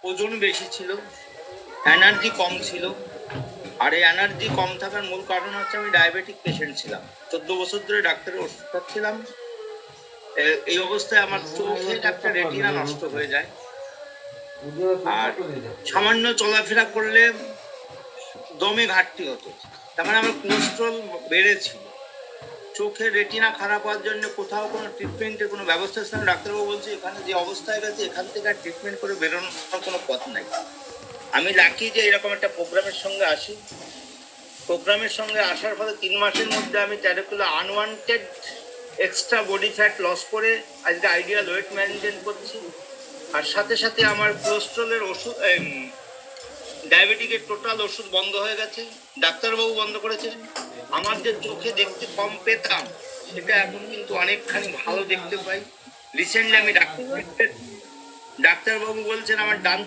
ওজন বেশি ছিল, এনার্জি কম ছিল। আর এই এনার্জি কম থাকার মূল কারণ হচ্ছে আমি ডায়াবেটিক পেশেন্ট ছিলাম, 14 বছর ধরে ডাক্তারের ওষুধ খাচ্ছিলাম। এই অবস্থায় আমার চোখের একটা রেটিনা নষ্ট হয়ে যায়, আর সামান্য চলাফেরা করলে দমে ঘাটতি হতো। তার মানে আমার কোলেস্ট্রল বেড়েছিল। চোখের রেটিনা খারাপ হওয়ার জন্য কোথাও কোনো ট্রিটমেন্টের কোনো ব্যবস্থা ছিল না। ডাক্তারবাবু বলছে এখানে যে অবস্থায় গেছে এখান থেকে আর ট্রিটমেন্ট করে বেরোনোর কোনো পথ নাই। আমি লাকি যে এরকম একটা প্রোগ্রামের সঙ্গে আসি। প্রোগ্রামের সঙ্গে আসার ফলে 3 মাসের মধ্যে আমি 13 kilo unwanted extra body fat loss করে আজকে আইডিয়াল ওয়েট মেনটেন করছি। আর সাথে সাথে আমার কোলেস্ট্রলের ওষুধ, ডায়াবেটিকের টোটাল ওষুধ বন্ধ হয়ে গেছে, ডাক্তারবাবু বন্ধ করেছে। আমার যে চোখে দেখতে কম পেতাম সেটা এখন কিন্তু অনেকখানি ভালো দেখতে পাই। রিসেন্টলি আমি ডাক্তারবাবু বলছেন আমার ডান